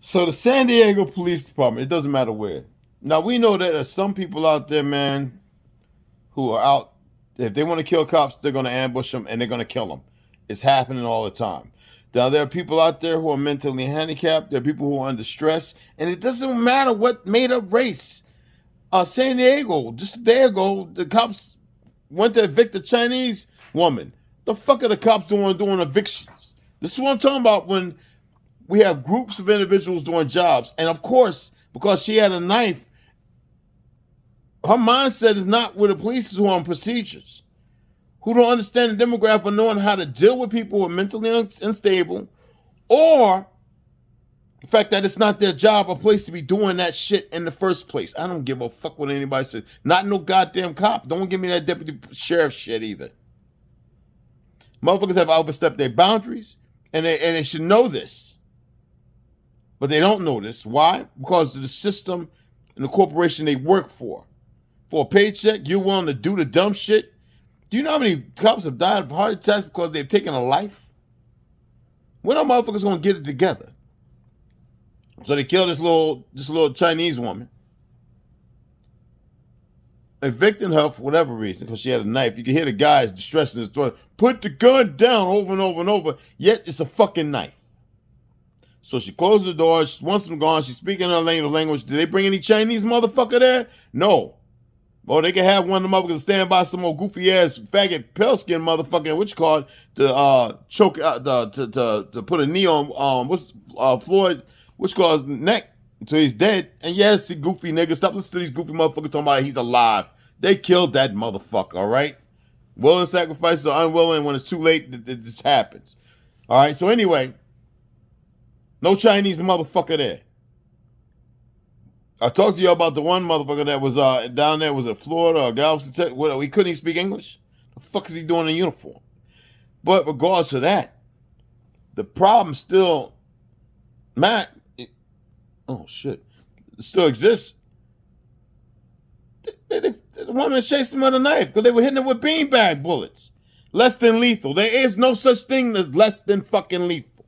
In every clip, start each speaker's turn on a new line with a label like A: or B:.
A: So the San Diego Police Department, it doesn't matter where. Now we know that there's some people out there, man, who are out. If they want to kill cops, they're going to ambush them and they're going to kill them. It's happening all the time. Now there are people out there who are mentally handicapped. There are people who are under stress, and it doesn't matter what made up race. San Diego, just a day ago, the cops went to evict a Chinese woman. The fuck are the cops doing evictions? This is what I'm talking about when we have groups of individuals doing jobs. And of course, because she had a knife, her mindset is not with the police who are on procedures, who don't understand the demographic of knowing how to deal with people who are mentally unstable, or the fact that it's not their job or place to be doing that shit in the first place. I don't give a fuck what anybody says. Not no goddamn cop. Don't give me that deputy sheriff shit either. Motherfuckers have overstepped their boundaries, and they should know this. But they don't know this. Why? Because of the system and the corporation they work for. For a paycheck, you're willing to do the dumb shit. Do you know how many cops have died of heart attacks because they've taken a life? When are motherfuckers gonna get it together? So they killed this little Chinese woman, evicting her for whatever reason because she had a knife. You can hear the guys distressing his throat. Put the gun down over and over and over. Yet it's a fucking knife. So she closed the door. Once I'm gone, she's speaking her language. Did they bring any Chinese motherfucker there? No. Well, they can have one of them motherfuckers stand by some old goofy ass faggot pale skin motherfucker, which called to choke out to put a knee on Floyd, which caused neck until he's dead. And yes, he goofy nigga. Stop listening to these goofy motherfuckers talking about he's alive. They killed that motherfucker. All right, willing sacrifices are unwilling. When it's too late, this happens. All right. So anyway, no Chinese motherfucker there. I talked to you about the one motherfucker that was down there. Was it Florida or Galveston? What? He couldn't even speak English. The fuck is he doing in uniform? But regardless to that, the problem still, Matt. Oh shit, it still exists. The woman chased him with a knife because they were hitting him with beanbag bullets. Less than lethal. There is no such thing as less than fucking lethal.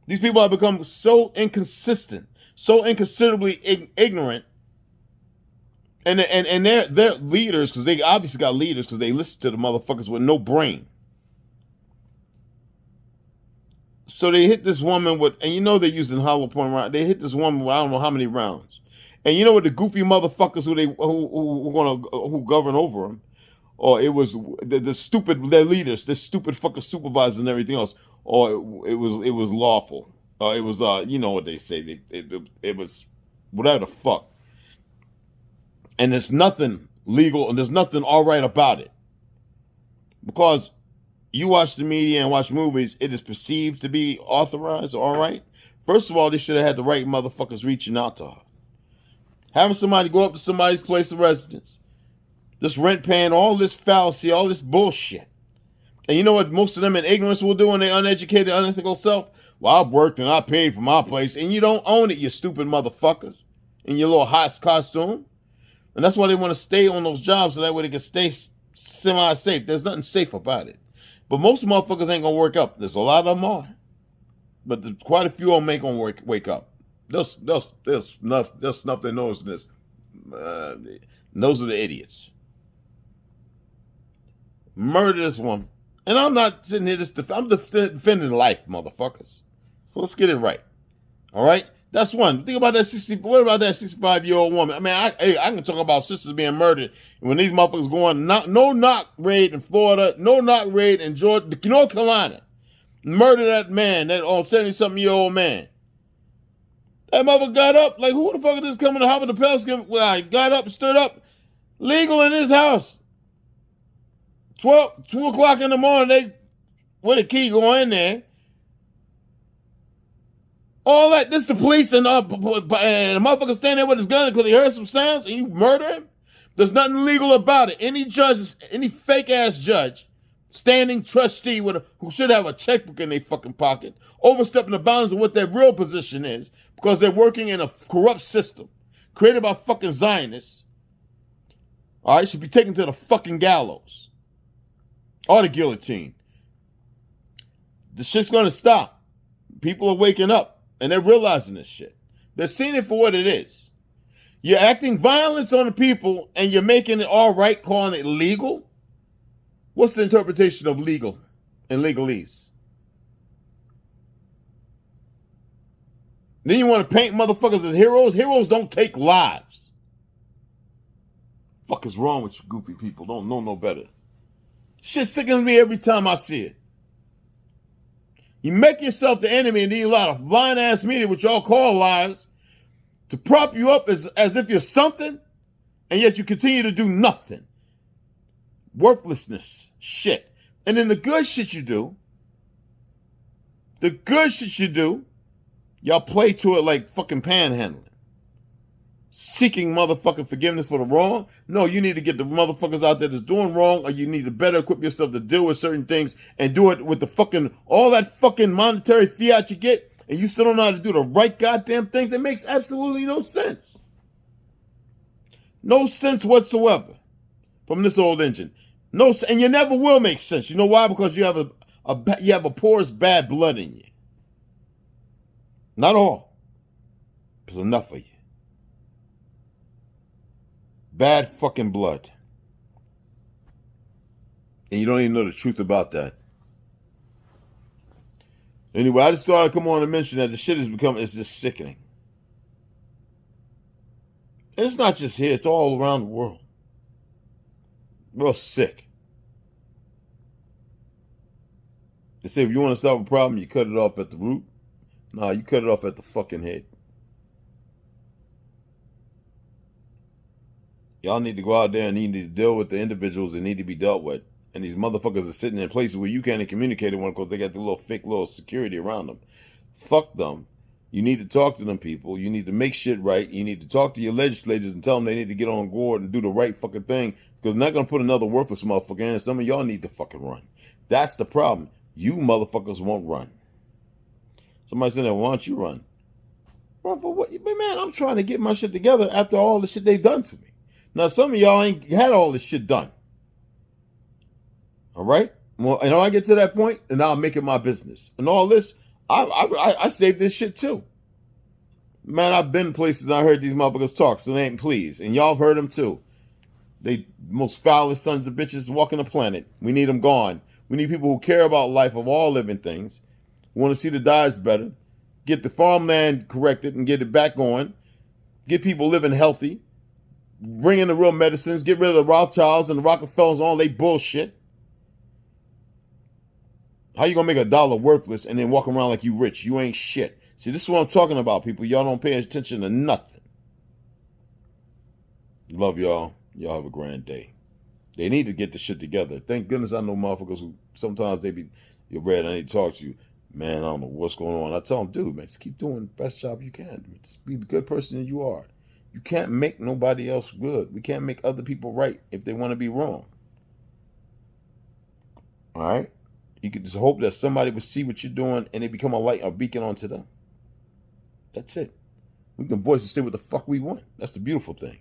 A: These people have become so inconsistent, so inconsiderably ignorant, and they're leaders because they obviously got leaders because they listen to the motherfuckers with no brain. So they hit this woman with, and you know they're using hollow point rounds. They hit this woman with I don't know how many rounds, and you know what the goofy motherfuckers who govern over them, or it was the stupid their leaders, the stupid fucking supervisors and everything else, or it was lawful. It was you know what they say. It was whatever the fuck. And there's nothing legal and there's nothing all right about it. Because you watch the media and watch movies, it is perceived to be authorized, all right? First of all, they should have had the right motherfuckers reaching out to her. Having somebody go up to somebody's place of residence, just rent paying, all this fallacy, all this bullshit. And you know what most of them in ignorance will do when they uneducated, unethical self? Well, I worked and I paid for my place, and you don't own it, you stupid motherfuckers, in your little hot costume. And that's why they want to stay on those jobs so that way they can stay semi-safe. There's nothing safe about it. But most motherfuckers ain't gonna work up. There's a lot of them are, but quite a few of them ain't gonna wake up. They'll snuff their nose in this. Those are the idiots. Murder this woman. And I'm not sitting here I'm defending life, motherfuckers. So let's get it right. All right? That's one. Think about that what about that 65-year-old woman? I mean, I can talk about sisters being murdered. And when these motherfuckers going, no knock raid in Florida, no knock raid in Georgia, North Carolina. Murder that man, that 70-something-year-old man. That motherfucker got up, like, who the fuck is this coming to hop in the Pelican? Well, he got up, stood up, legal in his house. 2 o'clock in the morning, they, with a key, go in there. All that, this the police and the motherfucker standing there with his gun because he heard some sounds and you murder him? There's nothing legal about it. Any judge, any fake-ass judge, standing trustee who should have a checkbook in their fucking pocket, overstepping the bounds of what their real position is because they're working in a corrupt system created by fucking Zionists, all right, should be taken to the fucking gallows or the guillotine. The shit's gonna stop. People are waking up. And they're realizing this shit. They're seeing it for what it is. You're acting violence on the people and you're making it all right, calling it legal? What's the interpretation of legal and legalese? Then you want to paint motherfuckers as heroes? Heroes don't take lives. Fuck is wrong with you goofy people? Don't know no better. Shit sickens me every time I see it. You make yourself the enemy and need a lot of blind ass media, which y'all call lies, to prop you up as if you're something, and yet you continue to do nothing. Worthlessness. Shit. And then the good shit you do, y'all play to it like fucking panhandling. Seeking motherfucking forgiveness for the wrong. No, you need to get the motherfuckers out there that's doing wrong, or you need to better equip yourself to deal with certain things and do it with the fucking, all that fucking monetary fiat you get, and you still don't know how to do the right goddamn things. It makes absolutely no sense. No sense whatsoever from this old engine. No, and you never will make sense. You know why? Because you have a porous bad blood in you. Not all. There's enough of you. Bad fucking blood. And you don't even know the truth about that. Anyway, I just thought I'd come on and mention that the shit it's just sickening. And it's not just here, it's all around the world. Real sick. They say if you want to solve a problem, you cut it off at the root. No, you cut it off at the fucking head. Y'all need to go out there and you need to deal with the individuals that need to be dealt with. And these motherfuckers are sitting in places where you can't even communicate with them because they got the little fake little security around them. Fuck them. You need to talk to them people. You need to make shit right. You need to talk to your legislators and tell them they need to get on board and do the right fucking thing, because they're not going to put another worthless motherfucker in. Some of y'all need to fucking run. That's the problem. You motherfuckers won't run. Somebody said, why don't you run? Run for what? Man, I'm trying to get my shit together after all the shit they've done to me. Now, some of y'all ain't had all this shit done. All right? Well, and when I get to that point, and I'll make it my business. And all this, I saved this shit too. Man, I've been places and I heard these motherfuckers talk, so they ain't pleased. And y'all have heard them too. They most foulest sons of bitches walking the planet. We need them gone. We need people who care about life of all living things, who want to see the diets better, get the farmland corrected and get it back on, get people living healthy, bring in the real medicines, get rid of the Rothschilds and the Rockefellers and all they bullshit. How you gonna make $1 worthless and then walk around like you rich? You ain't shit. See, this is what I'm talking about, people. Y'all don't pay attention to nothing. Love y'all. Y'all have a grand day. They need to get the shit together. Thank goodness I know motherfuckers who sometimes they be, you're Brad, I need to talk to you. Man, I don't know what's going on. I tell them, dude, man, just keep doing the best job you can. Just be the good person that you are. You can't make nobody else good. We can't make other people right if they want to be wrong. All right? You could just hope that somebody would see what you're doing and they become a light or beacon onto them. That's it. We can voice and say what the fuck we want. That's the beautiful thing.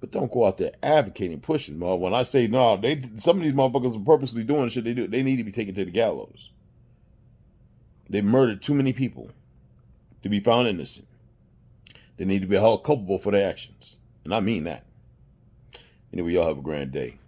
A: But don't go out there advocating, pushing. When I say no, some of these motherfuckers are purposely doing the shit they do. They need to be taken to the gallows. They murdered too many people to be found innocent. They need to be held culpable for their actions. And I mean that. Anyway, y'all have a grand day.